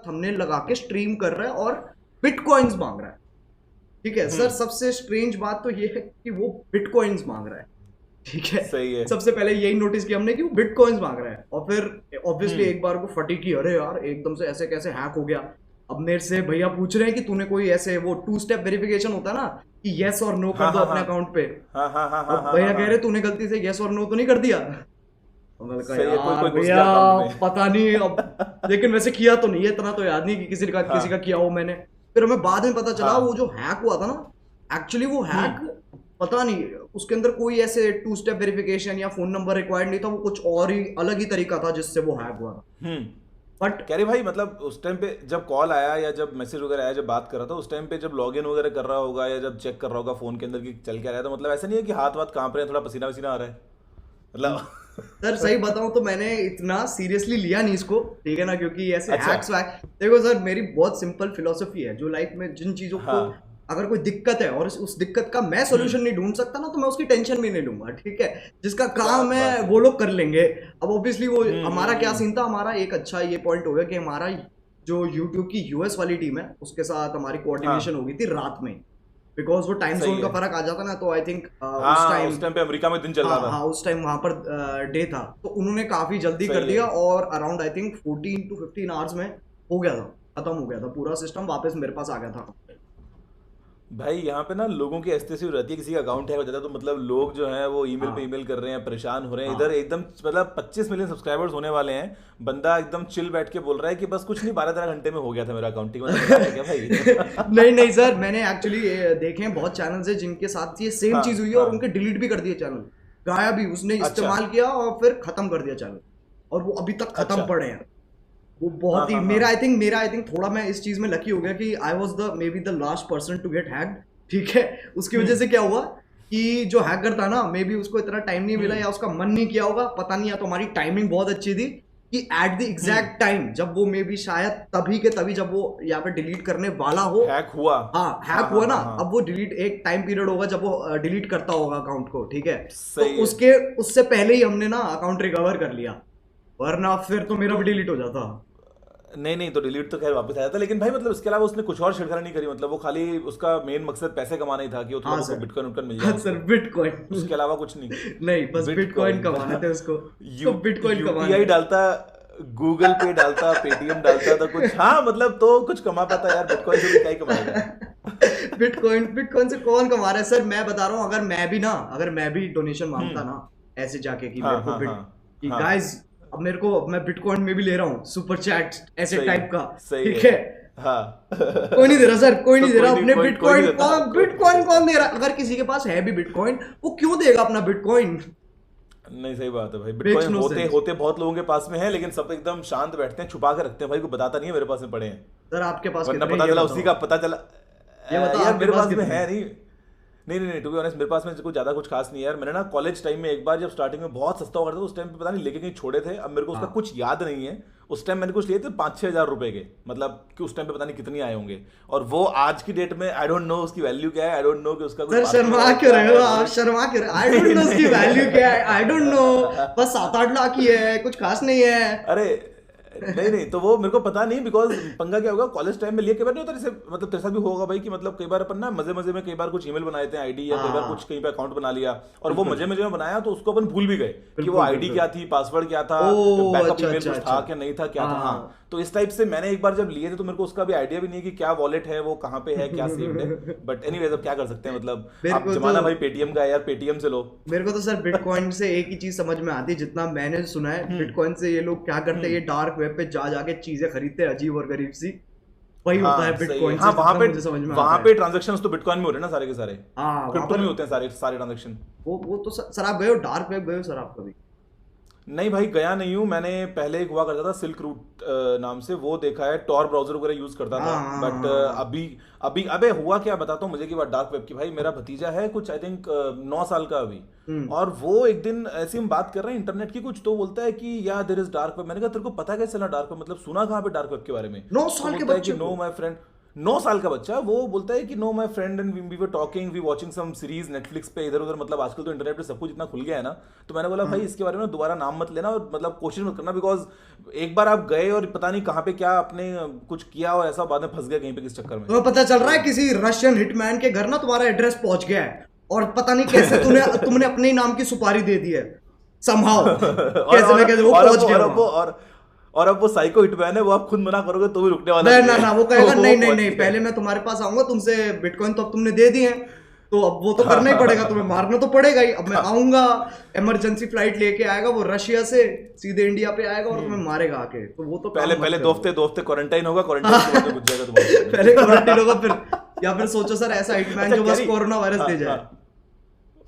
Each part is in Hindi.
थंबनेल लगा के स्ट्रीम कर रहा है और बिटकॉइंस मांग रहा है। ठीक है सर, सबसे स्ट्रेंज बात तो ये है कि वो बिटकॉइंस मांग रहा है। ठीक है, सही है। सबसे पहले यही नोटिस किया हमने कि वो बिटकॉइंस मांग रहा है, और फिर ऑब्वियसली एक बार को फटी कि अरे यार एकदम से ऐसे कैसे हैक हो गया। अब मेरे से भैया पूछ रहे हैं कि तूने कोई ऐसे वो 2 स्टेप वेरिफिकेशन होता है ना कि यस और नो कर हाँ दो हाँ अपने हाँ अकाउंट पे। हाँ हाँ हाँ हाँ अब हाँ भैया हाँ कह हाँ। रहे तूने गलती से यस और नो तो नहीं कर दिया। तो मैंने कहा सही है, कोई यार कोई घुस भैया गया अकाउंट में। पता नहीं अब, लेकिन वैसे किया तो नहीं है, इतना तो याद नहीं कि किसी का हाँ। किया हो मैंने। फिर हमें बाद में पता चला वो हाँ। जो हैक हुआ था ना, एक्चुअली वो हैक पता नहीं, उसके अंदर कोई ऐसे 2 स्टेप वेरिफिकेशन या फोन नंबर रिक्वायर्ड नहीं था, वो कुछ और ही अलग ही तरीका था जिससे वो हैक हुआ था। हम्म। बट कह रहे भाई मतलब उस टाइम पे जब कॉल आया या जब मैसेज वगैरह आया, जब बात कर रहा था उस टाइम पे, जब लॉगिन वगैरह कर रहा होगा या जब चेक कर रहा होगा फोन के अंदर कि चल क्या रहा है, तो मतलब ऐसा नहीं है कि हाथ वाथ कांप रहे हैं, थोड़ा पसीना वसीना आ रहा है सर सही मतलब। बताऊं तो मैंने इतना सीरियसली लिया नहीं इसको, ठीक है ना, क्योंकि ऐसे अच्छा। हैक्स वैक, देखो सर मेरी बहुत सिंपल फिलोसफी है, जो लाइफ में जिन चीजों को हाँ। अगर कोई दिक्कत है और उस दिक्कत का मैं सॉल्यूशन नहीं ढूंढ सकता ना, तो मैं उसकी टेंशन भी नहीं लूंगा। ठीक है, जिसका क्या काम है बात है। वो लोग कर लेंगे। अब ऑब्वियसली वो हमारा क्या हम्म। सीन था, हमारा एक अच्छा ये पॉइंट हो गया कि हमारा जो यूट्यूब की यूएस वाली टीम है उसके साथ हमारी कोऑर्डिनेशन हाँ। हो गई थी रात में, बिकॉज वो टाइम सही जोन का है। फर्क आ जाता ना, तो आई थिंक उस हाँ, टाइम, उस टाइम पे अमेरिका में दिन चल रहा हाँ था। हाँ उस टाइम वहां पर डे था, तो उन्होंने काफी जल्दी कर सही है। दिया और around I think 14 to 15 hours में हो गया था, खत्म हो गया था पूरा सिस्टम, वापस मेरे पास आ गया था। भाई यहाँ पे ना लोगों की ऐसी तैसी रहती है, किसी का अकाउंट हैक हो जाता है तो मतलब लोग जो हैं वो ईमेल पे हाँ ईमेल कर रहे हैं, परेशान हो रहे हैं इधर हाँ एकदम, मतलब 25 मिलियन सब्सक्राइबर्स होने वाले हैं। बंदा एकदम चिल बैठ के बोल रहा है कि बस कुछ नहीं, 12-13 घंटे में हो गया था मेरा अकाउंटिंग, मतलब मजाक है क्या भाई? नहीं नहीं सर, मैंने एक्चुअली देखे हैं बहुत चैनल्स है जिनके साथ ये सेम हाँ चीज हुई है और हाँ। उनके डिलीट भी कर दिए चैनल, गायब भी, उसने अच्छा। इस्तेमाल किया और फिर खत्म कर दिया चैनल, और वो अभी तक खत्म अच्छा। पड़े हैं। वो हाँ बहुत ही, हाँ हाँ। मेरा आई थिंक थोड़ा मैं इस चीज में लकी हो गया कि I was the maybe the last person to get hacked. ठीक है, उसकी वजह से क्या हुआ कि जो हैकर था ना, मे बी उसको इतना टाइम नहीं मिला या उसका मन नहीं किया होगा, पता नहीं, या तो हमारी टाइमिंग बहुत अच्छी थी कि एट द एग्जैक्ट टाइम जब वो मे बी शायद तभी के तभी जब वो यहाँ पे डिलीट करने वाला हो, हैक हुआ। हाँ हाँ हैक हाँ हुआ ना, हाँ हाँ। अब वो डिलीट एक टाइम पीरियड होगा जब वो डिलीट करता होगा अकाउंट को। ठीक है, तो सही है। उसके उससे पहले ही हमने ना अकाउंट रिकवर कर लिया, वरना फिर तो मेरा तो भी डिलीट हो जाता। नहीं नहीं, तो डिलीट तो खैर वापस आया था, लेकिन भाई मतलब इसके अलावा उसने कुछ और छेड़खानी नहीं करी, मतलब वो खाली उसका मेन मकसद पैसे कमाना ही था कि वो थोड़ा हाँ बहुत सर, बिटकॉइन उटकॉइन मिल जाए हाँ सर उसको। बिटकॉइन। उसके अलावा कुछ नहीं। नहीं बस बिटकॉइन बिटकॉइन कमाने थे उसको, यू तो बिटकॉइन कमाने यूपीआई थे। डालता, गूगल पे डालता, पेटीएम डालता, तो कुछ हाँ मतलब तो कुछ कमा पाता यार, बिटकॉइन से भी क्या ही कमाएगा। बिटकॉइन बिटकॉइन से कौन कमा रहा है सर, मैं बता रहा हूँ, अगर मैं भी डोनेशन मांगता हम्म। ना ऐसे जाके कि हाँ मेरे को हाँ बिट, हाँ कि हाँ। गाइस अब मेरे को, मैं बिटकॉइन में भी ले रहा हूँ सुपर चैट ऐसे सही टाइप का। सही ठीक है। है, हाँ कोई नहीं दे रहा सर, कोई तो नहीं दे रहा अपने कोई नहीं बिटकॉइन, देता, कौन कोई नहीं बिटकॉइन देता। कौन दे रहा, अगर किसी के पास है भी बिटकॉइन वो क्यों देगा अपना बिटकॉइन। नहीं सही बात है भाई, मेक्स बिटकॉइन नो होते सेंस। होते बहुत लोगों के पास में है, लेकिन सब एकदम शांत बैठते हैं, छुपा के रखते हैं भाई, कोई बताता नहीं है मेरे पास में पड़े हैं। सर आपके पास वरना कितने हैं पता ये चला उसी बताओ, का पता चला। ये बताओ यार आपके मेरे पास पास में कितने है हैं। नहीं। नहीं नहीं नहीं, टू बी ऑनेस्ट मेरे पास में कुछ ज़्यादा कुछ खास नहीं है यार। मैंने ना कॉलेज टाइम में एक बार जब स्टार्टिंग में बहुत सस्ता हुआ था, तो उस टाइम पे पता नहीं लेके कहीं छोड़े थे, अब मेरे को उसका हाँ कुछ याद नहीं है। उस टाइम मैंने कुछ लिए थे 5-6 हज़ार रुपए के, मतलब कि उस टाइम पे पता नहीं कितने आए होंगे। और वो आज की डेट में आई डोंट नो उसकी वैल्यू क्या है, आई डोंट नो कि उसका कोई सर पास्ट में शर्मा है क्यों क्या रहे हो है वो। आप, शर्मा क्यों रहे, आई डोंट नहीं नो उसकी नहीं। वैल्यू क्या है, आई डोंट नो, बस 7-8 लाख ही है, कुछ खास नहीं है। अरे नहीं नहीं, तो वो मेरे को पता नहीं, बिकॉज पंगा क्या होगा कॉलेज टाइम में लिए, कई बार नहीं होता जैसे, मतलब तेरे साथ भी होगा भाई कि मतलब कई बार अपन ना मजे मजे में कई बार कुछ ईमेल बनाए थे आईडी, या कई बार कुछ हाँ कहीं पे अकाउंट बना लिया, और वो बिल्कुल मजे मजे में बनाया तो उसको अपन भूल भी गए कि वो बिल्कुल आईडी बिल्कुल। क्या थी, पासवर्ड क्या था, ओ बैकअप अच्छा ईमेल अच्छा कुछ अच्छा। था क्या नहीं था क्या था। हाँ, हाँ। तो इस टाइप से मैंने एक बार जब लिए थे तो मेरे को उसका भी आइडिया भी नहीं है कि क्या वॉलेट है, वो कहाँ पे है, क्या सेव्ड है। बट एनीवेज अब क्या कर सकते हैं, मतलब मेरे अब को तो जमाना भाई पेटीएम का है यार, पेटीएम से लो। मेरे को तो सर बिटकॉइन से एक ही चीज समझ में आती है, जितना मैंने सुना है हम्म बिटकॉइन से ये लोग क्या करते हैं, ये हम्म। डार्क वेब पे जा जाके चीजें खरीदते हैं अजीब और गरीब सी, वही होता है हाँ सही है। बिटकॉइन से, हाँ जितना मुझे समझ में वहां आता है। पे ट्रांजेक्शन तो बिटकॉइन में हो रहे हैं ना सारे के सारे, हाँ वहां क्रिप्टो पर, में होते हैं सारे सारे ट्रांजेक्शन। वो तो सर आप गए हो डार्क वेब, गए हो सर आप कभी। नहीं भाई गया नहीं हूँ, मैंने पहले एक हुआ करता था सिल्क रूट नाम से, वो देखा है, टॉर ब्राउजर वगैरह यूज करता हाँ था। हाँ बट हाँ हाँ। अभी अभी अबे हुआ क्या बताता हूँ मुझे की बात डार्क वेब की। भाई मेरा भतीजा है कुछ आई थिंक 9 साल का अभी, हम्म। और वो एक दिन ऐसे हम बात कर रहे हैं इंटरनेट की कुछ, तो बोलता है कि या देयर इज डार्क वेब। मैंने कहा तेरे को पता कैसे चला डार्क वेब, मतलब सुना कहाँ पे डार्क वेब के बारे में। 9 तो साल के बोलता है कि बच्चे नो को। माय फ्रेंड, 9 साल का बच्चा वो बोलता है कि no my friend and we were talking we watching some series Netflix पे इधर उधर, मतलब आजकल तो इंटरनेट पे सब कुछ इतना खुल गया है ना, तो मैंने बोला भाई इसके बारे में दोबारा नाम मत लेना और मतलब कोशिश मत करना, बिकॉज एक बार आप गए और पता नहीं कहाँ पे क्या आपने कुछ किया और ऐसा बाद में फंस गया कहीं पे किस चक्कर में। तुम्हें पता चल रहा है किसी रशियन हिटमैन के घर ना तुम्हारा एड्रेस पहुंच गया है और पता नहीं कैसे तुमने अपने ही नाम की सुपारी दे दी है somehow। कैसे ना कैसे वो पहुंच गया वहां। और अब वो साइको हिटमैन है, वो आप खुद मना करोगे तो भी रुकने वाला नहीं ना वो कहेगा वो नहीं पहुंच नहीं गया। पहले मैं तुम्हारे पास आऊंगा, तुमसे बिटकॉइन तो अब तुमने दे दिए हैं तो अब वो तो करना ही पड़ेगा, तुम्हें मारना तो पड़ेगा ही। अब मैं आऊंगा, इमरजेंसी फ्लाइट लेके आएगा वो रशिया से सीधे इंडिया पे आएगा और तुम्हें मारेगा आके, तो वो तो पहले दो हफ्ते क्वारंटाइन होगा, क्वारंटाइन के बाद बुझ जाएगा तुम्हारा। पहले क्वारंटाइन होगा फिर, या फिर सोचो सर ऐसा हिटमैन जो बस कोरोना वायरस दे जाए।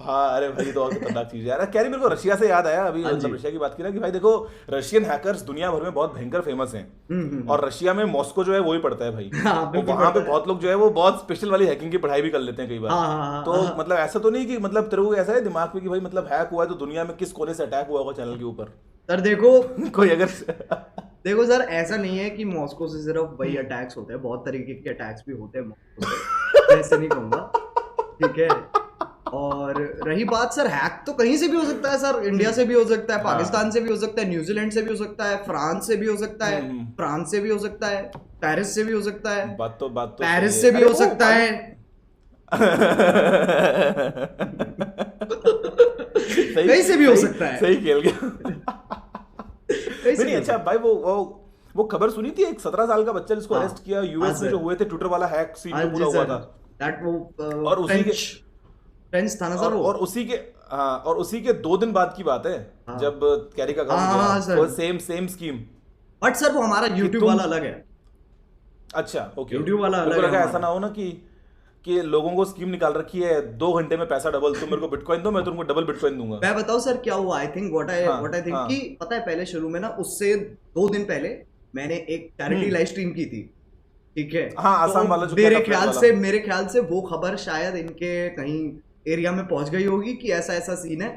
हाँ अरे भाई तो और खतरनाक चीज है यार। कैरी मेरे को रशिया से याद आया अभी, मतलब रशिया की बात की ना कि भाई देखो रशियन हैकर्स दुनिया भर में बहुत भयंकर फेमस हैं और रशिया में मॉस्को जो है वो ही पड़ता है भाई। तो वहां पे बहुत लोग जो है वो बहुत स्पेशल वाली हैकिंग की पढ़ाई भी कर लेते हैं कई बार। तो मतलब ऐसा तो नहीं कि मतलब तेरे को ऐसा है दिमाग में कि भाई मतलब हैक हुआ है तो दुनिया में किस कोने से अटैक हुआ होगा चैनल के ऊपर। सर देखो कोई अगर देखो सर ऐसा नहीं है कि मॉस्को से सिर्फ वही अटैक्स होते हैं, बहुत तरीके के अटैक्स भी होते हैं मॉस्को से, मैं ऐसे नहीं कहूंगा, ठीक है। और रही बात सर हैक तो कहीं से भी हो सकता है सर, इंडिया से भी हो सकता है, पाकिस्तान से भी हो सकता है, न्यूजीलैंड से भी हो सकता है, फ्रांस से भी हो सकता है, फ्रांस से भी हो सकता है, पेरिस से भी हो सकता है, बात तो पेरिस से भी हो सकता है। कहीं से भी हो सकता है। सही खेल गया। नहीं अच्छा भाई वो खबर सुनी थी एक 17 साल का बच्चा जिसको अरेस्ट किया यूएस में जो हुए थे, ट्विटर वाला हैक सीन जो पूरा हुआ था दैट वो और उसी के फ्रेंच था ना सर वो, और उसी के 2 दिन बाद की बात है जब कैरी का अकाउंट गया, सेम स्कीम। बट सर वो हमारा YouTube वाला अलग है। अच्छा ओके, YouTube वाला अलग है। ऐसा ना हो ना कि लोगों को स्कीम निकाल रखी है 2 घंटे में पैसा डबल, तुम मेरे को बिटकॉइन दो मैं तुमको डबल बिटकॉइन दूंगा। मैं बताऊं सर क्या हुआ, I think what I think कि पता है पहले शुरू में ना उससे 2 दिन पहले मैंने एक चैरिटी लाइव स्ट्रीम की थी, ठीक है। हाँ, आसाम वाला जो मेरे ख्याल से वो खबर शायद इनके कहीं एरिया में पहुंच गई होगी कि ऐसा ऐसा सीन है,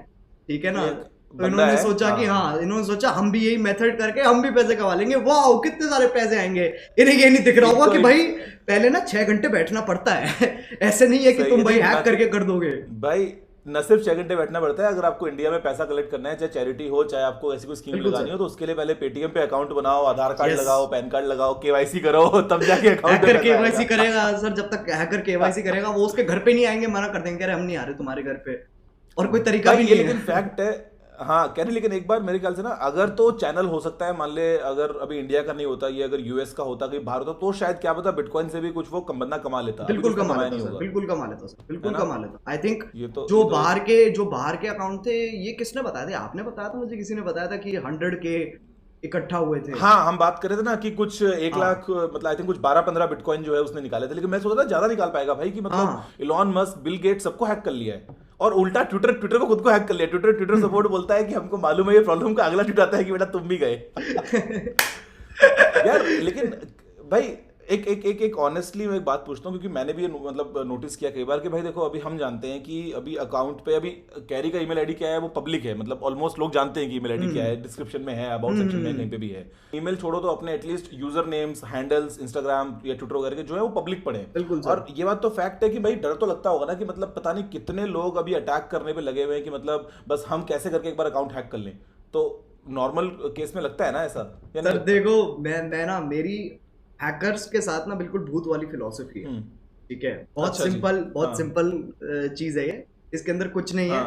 ठीक है ना। तो इन्होंने सोचा कि इन्होंने सोचा हम भी यही मेथड करके हम भी पैसे कमा लेंगे, वाह कितने सारे पैसे आएंगे। इन्हें ये नहीं दिख रहा होगा कि भाई पहले ना 6 घंटे बैठना पड़ता है। ऐसे नहीं है कि तुम भाई हैक करके कर दोगे भाई, न सिर्फ 6 घंटे बैठना पड़ता है। अगर आपको इंडिया में पैसा कलेक्ट करना है, चाहे चैरिटी हो चाहे आपको ऐसी कोई स्कीम लगानी हो, तो उसके लिए पहले पेटीएम पे अकाउंट बनाओ, आधार कार्ड लगाओ, पैन कार्ड लगाओ, केवाईसी करो, तब जाके अकाउंट हैकर केवाईसी करेगा सर। जब तक हैकर केवाईसी करेगा वो उसके घर पे नहीं आएंगे, मना कर देंगे हम नहीं आ रहे तुम्हारे घर पे, और कोई तरीका भी नहीं है। लेकिन फैक्ट है हाँ कह रहे, लेकिन एक बार मेरे ख्याल से ना अगर तो चैनल हो सकता है, मान ले अगर अभी इंडिया का नहीं होता, ये अगर यूएस का होता, कहीं बाहर होता, तो शायद क्या पता बिटकॉइन से भी कुछ वो बंदा कमा लेता। बिल्कुल कमा लेता सर, बिल्कुल कमा लेता सर, बिल्कुल कमा लेता। आई थिंक जो बाहर के अकाउंट थे, ये किसने बताया था? आपने बताया था मुझे, किसी ने बताया था कि 100K इकट्ठा हुए थे। हाँ हम बात कर रहे थे ना कि कुछ 1 लाख मतलब आई थिंक कुछ 12-15 बिटकॉइन जो है उसने निकाले थे, लेकिन मैं सोचा था ज्यादा निकाल पाएगा भाई, कि मतलब इलॉन मस्क, बिल गेट्स सबको हैक कर लिया है, और उल्टा ट्विटर को खुद को हैक कर लिया। ट्विटर सपोर्ट बोलता है कि हमको मालूम है ये प्रॉब्लम का, अगला ट्वीट आता है कि बेटा तुम भी गए। यार लेकिन भाई एक ऑनेस्टली मैं एक बात पूछता हूँ, क्योंकि मैंने भी मतलब नोटिस किया कई बार कि भाई देखो अभी हम जानते हैं कि अभी अकाउंट पे अभी कैरी का ईमेल आईडी क्या है, वो पब्लिक है, मतलब ऑलमोस्ट लोग जानते हैं कि ईमेल आईडी क्या है, डिस्क्रिप्शन में है, अबाउट सेक्शन में कहीं पे भी है। ईमेल छोड़ो तो अपने at least user names, handles, Instagram या ट्विटर वगैरह के जो है वो पब्लिक पड़े। और ये बात तो फैक्ट है कि भाई डर तो लगता होगा ना कि मतलब पता नहीं कितने लोग अभी अटैक करने पे लगे हुए हैं, कि मतलब बस हम कैसे करके एक बार अकाउंट हैक कर लें। तो नॉर्मल केस में लगता है ना ऐसा? सर देखो मैं ना मेरी हैकर्स के साथ ना बिल्कुल भूत वाली फिलॉसफी है, ठीक है। बहुत सिंपल चीज है ये, इसके अंदर कुछ नहीं है।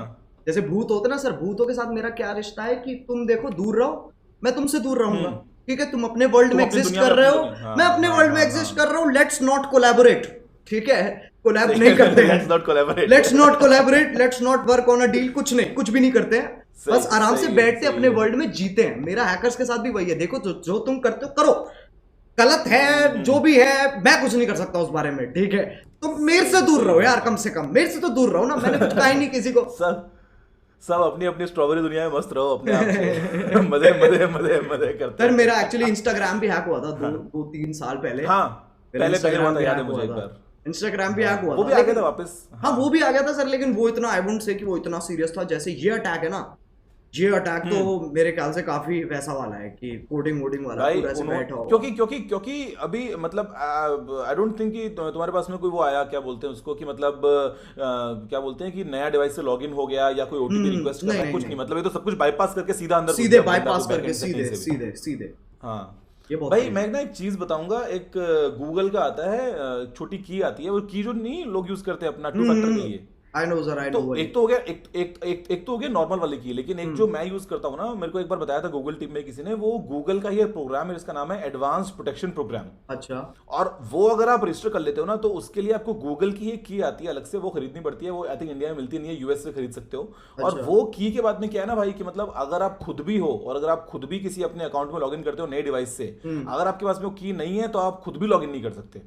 जैसे भूत होते ना सर, भूतों के साथ मेरा क्या रिश्ता है कि तुम देखो दूर रहो, मैं तुमसे दूर रहूंगा, ठीक है। तुम अपने वर्ल्ड में एग्जिस्ट कर रहे हो, मैं अपने वर्ल्ड में एग्जिस्ट कर रहा हूँ। लेट्स नॉट कोलैबोरेट, ठीक है। कोलैब नहीं करते हैं, let's not collaborate, let's not work on a deal, कुछ भी नहीं करते हैं, बस आराम से बैठते अपने वर्ल्ड में जीते हैं। मेरा हैकर्स के साथ भी वही है। देखो जो तुम करते हो करो, गलत है जो भी है, मैं कुछ नहीं कर सकता उस बारे में, ठीक है। तुम मेरे से दूर रहो यार, कम से कम मेरे से तो दूर रहो ना, मैंने कुछ कहा ही नहीं किसी को। सब अपनी अपनी स्ट्रॉबेरी दुनिया में मस्त रहो अपने आप से। मजे करते। सर मेरा एक्चुअली इंस्टाग्राम भी हैक हुआ था 2-3 साल पहले। हाँ पहले हुआ था, याद है मुझे एक बार। इंस्टाग्राम भी हैक हुआ था, वो भी आ गया था वापस। हाँ वो भी आ गया था सर, लेकिन वो इतना आई वुडंट से कि वो इतना सीरियस था जैसे ये अटैक है ना। ये अटैक तो मेरे ख्याल से काफी वैसा वाला है कि कोडिंग वोडिंग वाला भाई पूरा ऐसे बैठा होगा। क्योंकि अभी मतलब आई डोंट थिंक कि तुम्हारे पास में कोई वो आया, क्या बोलते हैं उसको, कि मतलब क्या बोलते हैं कि नया डिवाइस से लॉगिन हो गया या कोई ओटीपी रिक्वेस्ट कर रहा है, कुछ नहीं, मतलब ये तो सब कुछ बाईपास करके सीधा अंदर सीधे बाईपास करके सीधे सीधे। हाँ ये बहुत भाई, मैं ना एक चीज बताऊंगा, एक गूगल का आता है छोटी की आती है, वो की जो नहीं लोग यूज करते हैं अपना टू फैक्टर के लिए। आई नो सर, आई तो नो। एक तो हो गया, एक तो हो गया नॉर्मल वाले की, लेकिन एक जो मैं यूज करता हूँ ना, मेरे को एक बार बताया था गूगल टीम में किसी ने, वो गूगल का ही प्रोग्राम है जिसका नाम है एडवांस प्रोटेक्शन प्रोग्राम। अच्छा। और वो अगर आप रजिस्टर कर लेते हो ना, तो उसके लिए आपको गूगल की एक की आती है अलग से, वो खरीदनी पड़ती है, वो आई थिंक इंडिया में मिलती नहीं है, यूएस से खरीद सकते हो। और वो की के बाद में क्या है ना भाई, कि मतलब अगर आप खुद भी हो और अगर आप खुद भी किसी अपने अकाउंट में लॉगिन करते हो नए डिवाइस से, अगर आपके पास में वो की नहीं है तो आप खुद भी लॉगिन नहीं कर सकते।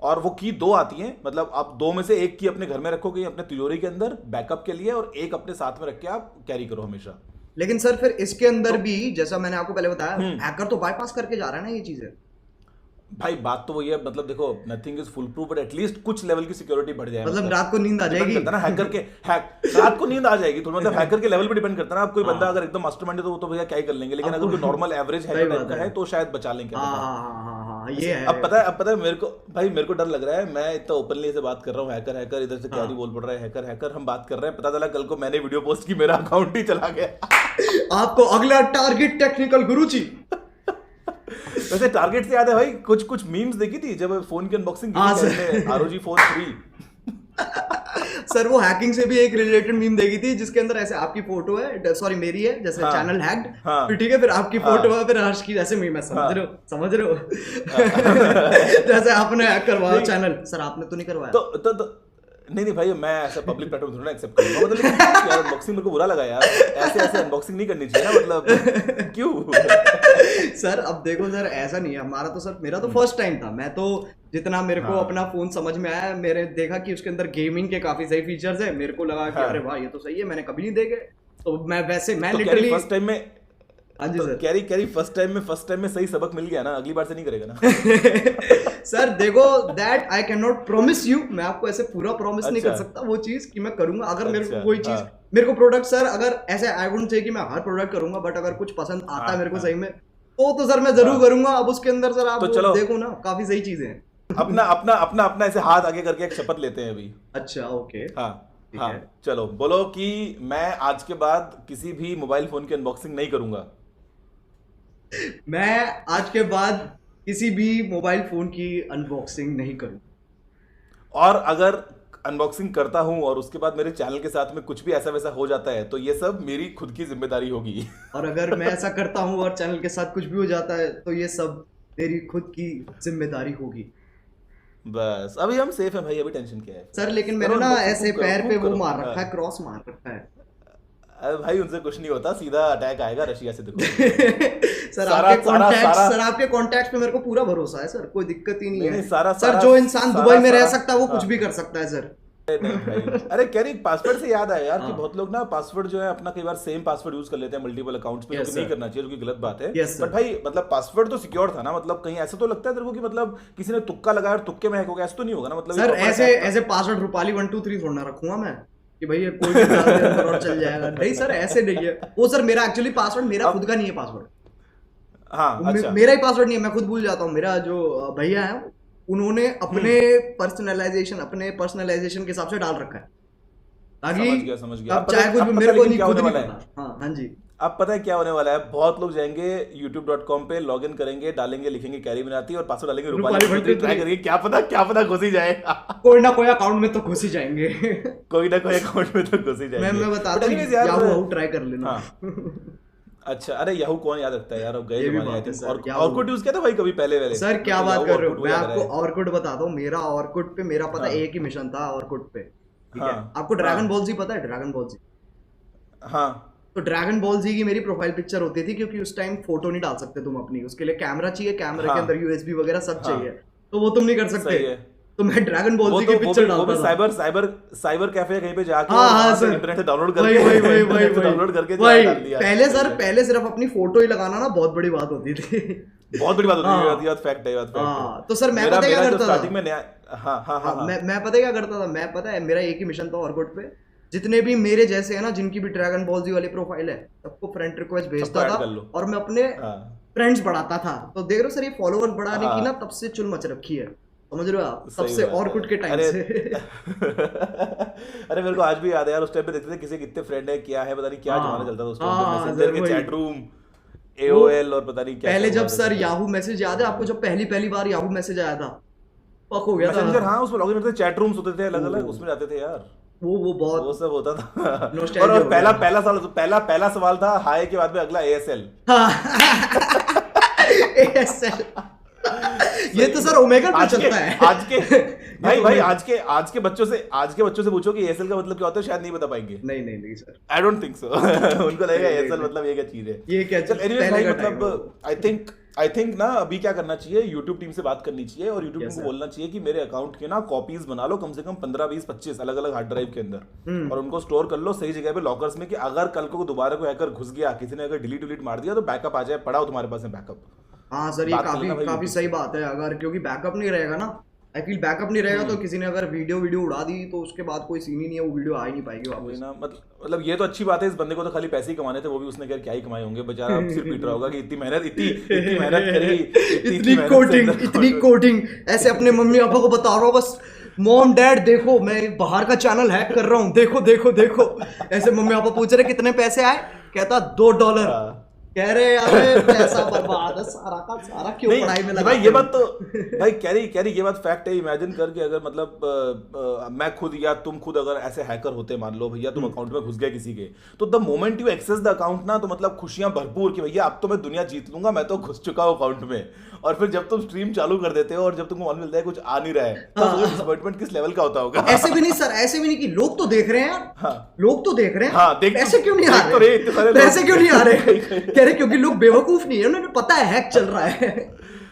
और वो की दो आती हैं, मतलब आप दो में से एक की अपने घर में रखोगे अपने तिजोरी के अंदर बैकअप के लिए, और एक अपने साथ में रख के आप कैरी करो हमेशा। लेकिन सर फिर इसके अंदर भी जैसा मैंने आपको पहले बताया, हैकर तो बाईपास करके जा रहा है ना ये चीजें। भाई बात तो वही है, मतलब देखो nothing is full proof, but at least कुछ लेवल की सिक्योरिटी बढ़ जाए। मतलब रात को नींद आ जाएगी, करता ना हैकर के रात को नींद आ जाएगी, तो मतलब हैकर के लेवल पे डिपेंड करता है ना। आप कोई बंदा अगर एकदम मास्टरमाइंड है तो वो तो भैया क्या ही कर लेंगे, लेकिन अगर कोई नॉर्मल एवरेज हैकर टाइप का है तो शायद बचा लेंगे। ये है। अब पता है मेरे को डर लग रहा है, मैं इतना ओपनली से बात कर रहा हूँ, हैकर इधर से क्या ही बोल पड़ रहा है, हैकर हम बात कर रहे हैं, पता चला कल को मैंने वीडियो पोस्ट की, मेरा अकाउंट ही चला गया। आपको अगला टारगेट टेक्निकल गुरुजी। वैसे टारगेट से याद है भाई, कुछ मीम्स देखी थी जब फोन की अनबॉक्सिंग की ROG Phone 3। सर वो हैकिंग से भी एक रिलेटेड मीम देखी थी, जिसके अंदर ऐसे आपकी फोटो है, सॉरी मेरी है, जैसे चैनल हैक्ड, फिर ठीक है, फिर आपकी फोटो है, फिर हर्ष की जैसे मीम है, समझ रहे हो जैसे आपने हैक करवाया चैनल। सर आपने तो नहीं करवाया? तो नहीं भाई, मैं ऐसा पब्लिक प्लेटफॉर्म थोड़ा एक्सेप्ट करूंगा, मतलब यार अनबॉक्सिंग मेरे को बुरा लगा यार, ऐसे अनबॉक्सिंग नहीं करनी चाहिए ना, मतलब क्यों? सर अब देखो सर, ऐसा नहीं है हमारा तो, सर मेरा तो फर्स्ट टाइम था, मैं तो जितना मेरे को अपना फोन समझ में आया, मेरे देखा कि उसके अंदर गेमिंग के काफी सही फीचर्स है, मेरे को लगा कि अरे वाह ये तो सही है, मैंने कभी नहीं देखे, तो मैं लिटरली फर्स्ट टाइम में हाँ जी सर, कैरी फर्स्ट टाइम में सही सबक मिल गया ना, अगली बार से नहीं करेगा ना। सर देखो that I can not promise you, मैं आपको ऐसे पूरा प्रॉमिस नहीं कर सकता वो चीज कि मैं करूंगा। अगर मेरे को कोई चीज मेरे को प्रोडक्ट सर, अगर ऐसे आई वुडंट से कि मैं हर प्रोडक्ट करूंगा, बट अगर कुछ पसंद आता है मेरे को सही में, तो सर मैं जरूर करूंगा। अब उसके अंदर सर आप देखो ना, काफी सही चीजें हैं। अपना ऐसे हाथ आगे करके एक शपथ लेते हैं अभी। अच्छा ओके, हाँ चलो बोलो कि मैं आज के बाद किसी भी मोबाइल फोन की अनबॉक्सिंग नहीं करूंगा। मैं आज के बाद किसी भी मोबाइल फोन की अनबॉक्सिंग नहीं करूंगा। और अगर अनबॉक्सिंग करता हूं और उसके बाद मेरे चैनल के साथ में कुछ भी ऐसा वैसा हो जाता है, तो ये सब मेरी खुद की जिम्मेदारी होगी। और अगर मैं ऐसा करता हूं और चैनल के साथ कुछ भी हो जाता है, तो ये सब मेरी खुद की जिम्मेदारी होगी। बस अभी हम सेफ हैं भाई, अभी टेंशन क्या है सर। लेकिन मैंने ना ऐसे पैर पे वो मार रखा है, क्रॉस मार रखा है। अरे भाई उनसे कुछ नहीं होता, सीधा अटैक आएगा रशिया से, देखो। सर आपके कॉन्टैक्ट्स पे मेरे को पूरा भरोसा है सर, कोई दिक्कत ही नहीं है। सर जो इंसान दुबई में रह सकता है वो कुछ भी कर सकता है सर। अरे कैरी पासवर्ड से याद आया यार कि बहुत लोग ना पासवर्ड जो है अपना कई बार सेम पासवर्ड यूज कर लेते हैं मल्टीपल अकाउंट्स पे, जो कि नहीं करना चाहिए, जो कि गलत बात है। बट भाई मतलब पासवर्ड तो सिक्योर था ना, मतलब कहीं ऐसा तो लगता है तेरे को कि मतलब किसी ने तुक्का लगाया और तुक्के में हैक हो गया, ऐसा तो नहीं होगा ना? मतलब सर ऐसे पासवर्ड रूपाली 1 2 3 थोड़ा रखूंगा मैं कि भाई ये कोई भी डाल दे और चल जाएगा। नहीं सर ऐसे नहीं है वो सर, मेरा एक्चुअली पासवर्ड मेरा खुद का नहीं है पासवर्ड। हाँ अच्छा, मेरा ही पासवर्ड नहीं है, मैं खुद भूल जाता हूँ। मेरा जो भैया है उन्होंने अपने पर्सनलाइजेशन के हिसाब से डाल रखा है, ताकि समझ गया। अब चाहे कुछ भी मेरे को नहीं खुद नहीं पता। हाँ जी, अब पता है क्या होने वाला है? बहुत लोग जाएंगे youtube.com पे, लॉग इन करेंगे, डालेंगे, लिखेंगे कैरी बनाती और पासवर्ड डालेंगे रूपाली, ट्राई करेंगे, क्या पता घुस ही जाए। कोई ना कोई अकाउंट में तो घुस ही जाएंगे। कोई ना कोई अकाउंट में तो घुस ही जाएंगे। मैं बताता हूँ, याहू ट्राई कर लेना। अच्छा, अरे याहू कौन याद रखता है यार, अब गए जमाने। आई थिंक ऑर्कुट यूज किया था भाई कभी पहले वाले। सर क्या बात कर रहे हो, मैं आपको ऑर्कुट बताता हूँ। मेरा ऑर्कुट पे मेरा पता एक ही मिशन था ऑर्कुट पे, ठीक है? आपको ड्रैगन बॉल जी पता है? ड्रैगन बॉल जी, हाँ। तो ड्रैगन बॉल जी की मेरी प्रोफाइल पिक्चर होती थी, क्योंकि उस टाइम फोटो नहीं डाल सकते तुम अपनी, उसके लिए कैमरा चाहिए, कैमरे के अंदर यूएसबी वगैरह सब चाहिए, तो वो तुम नहीं कर सकते। तो मैं ड्रैगन बॉल जी की पिक्चर डालता था साइबर कैफे कहीं पे जाके इंटरनेट से डाउनलोड करके डाल दिया। पहले सिर्फ अपनी फोटो ही लगाना ना बहुत बड़ी बात होती थी। बहुत बड़ी बात होती है, फैक्ट है। तो सर मैं पता क्या करता था, स्टार्टिंग में नया, हाँ मैं पता क्या करता था, मैं पता है मेरा एक ही मिशन था ऑर्कुट पे जितने भी मेरे जैसे है ना, जिनकी भी ड्रैगन बॉल जी वाली प्रोफाइल है, सबको फ्रेंड रिक्वेस्ट सबको भेजता ऐड था कर लो। और मैं अपने हाँ फ्रेंड्स बढ़ाता था। तो देख रहे हो सर, ये फॉलोवर बढ़ाने की ना हाँ, तब से चुल मच रखी है, समझ रहे हो आप, तब सही से बात है। ऑर्कुट के टाइम अरे से। अरे मेरे को आज भी याद है यार, उस टाइम पे देखते थे किसी कितने फ्रेंड है, क्या है, पता नहीं क्या जमाना हाँ चलता था उस टाइम पे, हाँ मैसेंजर सर, के वही चैट रूम, वो एओएल और पता नहीं क्या क्या पहले हुआ जब सर करते थे। याहू मैसेज याद है आपको, जब पहली पहली बार याहू मैसेज आया था, पक हो गया था। मैसेंजर, हाँ उसमें लॉगिन करते थे, चैट रूम्स होते थे अलग अलग, वो उसमें जाते थे यार। वो वो बहुत सब होता था। नॉस्टैल्जिया और हो गया पहला था। पहला साल, पहला सवाल था हाय के बाद में अगला एएसएल। हाँ ASL। ये तो सही सर में। ओमेगा पे आज के चलता है। आज के ये भाई तो भाई ओमेगा। आज के बच्चों से पूछो कि एएसएल का मतलब क्या होता है, शायद नहीं बता पाएंगे। नहीं नहीं नहीं sir, I don't think so. उनको लगेगा नहीं नहीं एएसएल नहीं, मतलब ये क्या चीज है। ये क्या चल एनीवेज पहले भाई, का टाइम है वो। मतलब आई थिंक ना अभी क्या करना चाहिए, YouTube टीम से बात करनी चाहिए और YouTube टीम यस को सर। बोलना चाहिए कि मेरे अकाउंट के ना कॉपीज बना लो कम से कम 15 20 25 अलग अलग हार्ड ड्राइव के अंदर, और उनको स्टोर कर लो सही जगह पे लॉकर्स में, कि अगर कल को दोबारा कोई हैकर घुस गया, किसी ने अगर डिलीट मार दिया, तो बैकअप आ जाए, पड़ा हो तुम्हारे पास में बैकअप। हाँ सर, ये बात कर काफी लेना भाई काफी YouTube सही से। बात है, अगर क्योंकि बैकअप नहीं रहेगा ना, आई फील बैकअप नहीं रहेगा तो किसी ने अगर वीडियो उड़ा दी तो उसके बाद कोई सीन ही नहीं है, वो वीडियो आ ही नहीं पाएगी वही वापस। ना, मतलब ये तो अच्छी बात है, इस बंदे को तो खाली पैसे ही कमाने थे, वो भी उसने क्या ही कमाए होंगे, बेचारा अब सिर पीट रहा होगा कि इतनी मेहनत करी, इतनी मेहनत से कोडिंग, अंदर इतनी कोडिंग, ऐसे अपने मम्मी पापा को बता रहा हूँ बस, मॉम डैड देखो मैं बाहर का चैनल हैक कर रहा हूँ, देखो देखो देखो। ऐसे मम्मी पापा पूछ रहे कितने पैसे आए, कहता $2। हाँ। कह रहे अरे पैसा बर्बाद है सारा का सारा, क्यों नहीं पढ़ाई में भाई, लगाते ये हो? बात तो भाई कैरी ये बात फैक्ट है। इमेजिन करके अगर मतलब मैं खुद या तुम खुद अगर ऐसे हैकर होते, मान लो भैया तुम अकाउंट में घुस गए किसी के, तो the moment you access the account ना, तो मतलब खुशियां भरपूर कि भैया अब तो मैं दुनिया जीत लूंगा, मैं तो घुस चुका हूँ अकाउंट में। और फिर जब तुम स्ट्रीम चालू कर देते हो और जब तुमको मालूम मिलता है कुछ आ नहीं रहा है, तो डिसअपॉइंटमेंट किस लेवल का होता होगा। ऐसे भी नहीं सर, ऐसे भी नहीं कि लोग तो देख रहे हैं यार, हाँ लोग तो देख रहे हैं, हाँ, देख पैसे क्यों नहीं आ देख तो रहे इतने सारे लोग। पैसे क्यों नहीं आ रहे? कह रहे क्योंकि लोग बेवकूफ नहीं है, उन्हें पता है हैक चल रहा है।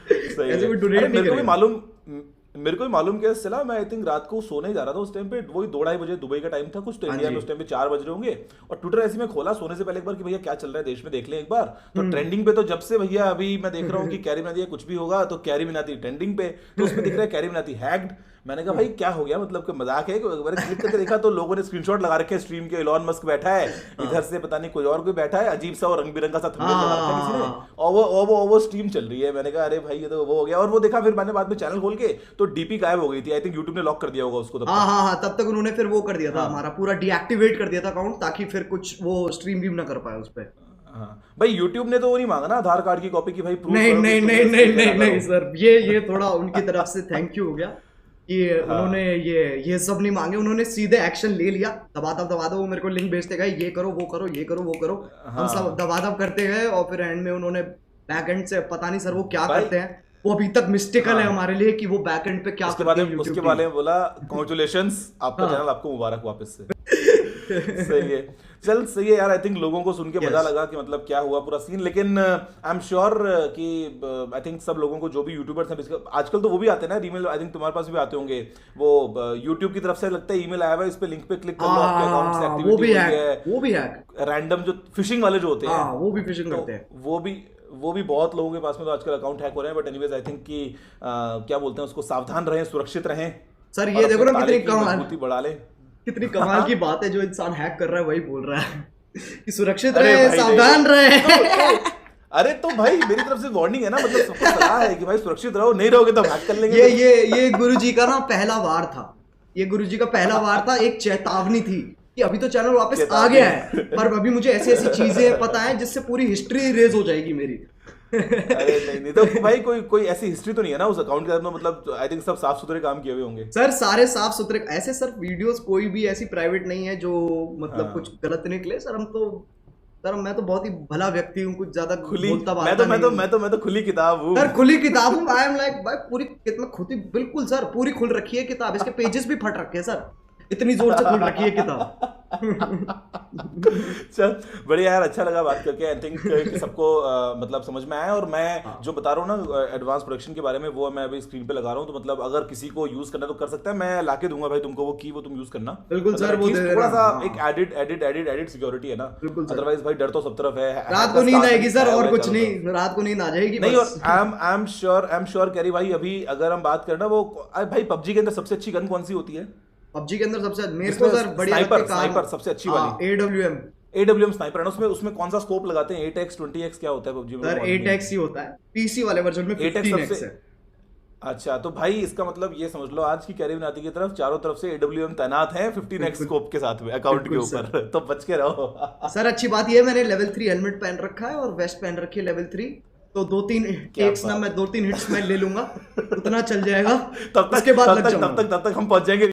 सही ऐसे है। भी अरे डोनेट नहीं मेरे को भी करेगा। मेरे को भी मालूम कैसे चला, मैं आई थिंक रात को सोने जा रहा था उस टाइम पे, वही 2-2:30 बजे दुबई का टाइम था कुछ, तो हाँ इंडिया में जी। उस टाइम पे 4 बज रहे होंगे, और ट्विटर ऐसे में खोला सोने से पहले एक बार कि भैया क्या चल रहा है देश में, देख लें एक बार। तो ट्रेंडिंग पे तो जब से भैया अभी मैं देख रहा हूँ कि कैरी मिनाती कुछ भी होगा तो कैरी मिनाती ट्रेंडिंग पे, तो उसमें दिख रहा है कैरी मिनाती हैक्ड। मैंने कहा भाई क्या हो गया, मतलब कि मजाक है? मैंने क्लिक करके देखा तो लोगों ने स्क्रीनशॉट लगा रखे हैं स्ट्रीम के, इलॉन मस्क बैठा है इधर से, पता नहीं कोई और कोई बैठा है अजीब सा और रंग बिरंगा सा थंबनेल लगा रखा है किसी ने, और वो स्ट्रीम चल रही है। मैंने कहा अरे भाई ये तो वो हो गया, और वो देखा फिर मैंने बाद में चैनल खोल के तो डीपी गायब हो गई थी, आई थिंक यूट्यूब ने लॉक कर दिया होगा उसको तब हाँ तक। हाँ हाँ, तब तक उन्होंने फिर वो कर दिया था, हमारा पूरा डीएक्टिवेट कर दिया था अकाउंट, ताकि फिर कुछ वो स्ट्रीम भी ना कर पाए उस पर। हाँ भाई, यूट्यूब ने तो वो नहीं मांगा ना आधार कार्ड की कॉपी की, भाई proof नहीं करो कि नहीं तुम नहीं इस नहीं पे नहीं लगा नहीं हो। सर, ये थोड़ा उनकी तरफ से थैंक यू हो गया कि उन्होंने ये सब नहीं मांगे, उन्होंने सीधे एक्शन ले लिया। दबा दब वो मेरे को लिंक भेजते गए, ये करो वो करो ये करो वो करो, हम सब दबा दब करते गए, और फिर एंड में उन्होंने बैकएंड से पता नहीं सर वो क्या भाई, करते हैं, वो अभी तक मिस्टेकल है हमारे लिए कि वो बैकएंड पे क्या उसके करते बारे हैं में उसके YouTube बारे टीम। में बोला कॉन्ग्रेचुलेशंस, आपका चैनल आपको मुबारक वापस से। सही है, चल सही है यार। आई थिंक लोगों को सुन के मजा लगा कि मतलब क्या हुआ पूरा सीन, लेकिन आई एम श्योर कि आई थिंक सब लोगों को जो भी यूट्यूबर्स हैं आजकल तो वो भी आते हैं ना ईमेल, आई थिंक तुम्हारे पास भी आते होंगे वो यूट्यूब की तरफ से, लगता है ईमेल आया हुआ है, इस पे लिंक पे क्लिक कर लो, आपके अकाउंट से वो भी एक्टिविटी हुई हैक, है, वो भी हैक, रैंडम जो फिशिंग वाले जो होते हैं वो भी फिशिंग तो करते हैं। वो भी बहुत लोगों के पास में तो आजकल अकाउंट हैक हो रहे हैं। बट एनीवेज आई थिंक कि क्या बोलते हैं उसको, सावधान रहें, सुरक्षित रहें सर और ये देखो अपने ना ताले कितनी की कमाल, मजबूती बढ़ा लें। कितनी कमाल की बात है, जो इंसान हैक कर रहा है वही बोल रहा है कि सुरक्षित अरे रहे, भाई सावधान रहे। अरे तो भाई मेरी तरफ से वार्निंग है ना, मतलब सबको सलाह है कि भाई सुरक्षित रहो, नहीं रहोगे तो हैक कर लेंगे। ये गुरुजी का ना पहला वार था, ये गुरुजी का पहला वार था, एक चेतावनी थी कि अभी तो चैनल वापस आ गया है, पर अभी मुझे ऐसी ऐसी चीजें पता है जिससे पूरी हिस्ट्री रेज हो जाएगी मेरी। अरे नहीं तो भाई कोई ऐसी हिस्ट्री तो नहीं है ना उस अकाउंट के अंदर, मतलब आई थिंक सब साफ सुथरे काम किए हुए होंगे सर, सारे साफ सुथरे ऐसे सर, वीडियोस कोई भी ऐसी प्राइवेट नहीं है जो मतलब कुछ गलत निकले सर। सर मैं तो बहुत ही भला व्यक्ति हूँ, कुछ ज्यादा बोलता बालता नहीं। मैं तो खुली किताब हूँ सर, खुली किताब हूँ, आई एम लाइक भाई पूरी कितना खुद ही, बिल्कुल सर पूरी खुल रखी है किताब, इसके पेजेस भी फट रखे हैं सर, इतनी जोर से खुल रखी है किताब। चल बढ़िया यार, अच्छा लगा बात करके। आई थिंक सबको मतलब समझ में आया, और मैं जो बता रहा हूँ ना एडवांस प्रोडक्शन के बारे में, वो मैं अभी स्क्रीन पे लगा रहा हूँ, तो मतलब अगर किसी को यूज करना है तो कर सकता है, मैं लाके दूंगा भाई तुमको वो की, वो तुम यूज करना। बिल्कुल सर, वो थोड़ा सा एक एडिड सिक्योरिटी है ना, अदरवाइज भाई डर तो सब तरफ है। रात को नींद आएगी सर, और कुछ नहीं, रात को नींद आ जाएगी नहीं। और आई एम श्योर कैरी भाई, अभी अगर हम बात करें ना वो भाई पबजी के अंदर सबसे अच्छी गन कौन सी होती है? PUBG के अंदर सबसे मेरे जिसमें को सर बढ़िया स्नाइपर लगती है स्नाइपर सबसे अच्छी वाली AWM। AWM स्नाइपर है ना, उसमें उसमें कौन सा स्कोप लगाते हैं? 8x 20x क्या होता है पबजी में? सर मालूम नहीं। 8x ही होता है, PC वाले वर्जन में 8x 15x सबसे है। अच्छा, तो भाई इसका मतलब ये समझ लो आज की कैरी नाती की तरफ चारों तरफ से AWM तैनात हैं 15x बिल्कुल स्कोप के साथ में अकाउंट के बिल्कुल ऊपर तो बच के रहो। सर अच्छी बात ये है मैंने लेवल 3 हेलमेट पहन रखा है और वेस्ट पहन रखी है लेवल 3, तो 2-3 क्या टेक्स ना बात। मैं 2-3 हिट्स में ले लूंगा, उतना चल जाएगा। तब उसके बाद लग तक जाऊंगा। तब तक हम पहुंच जाएंगे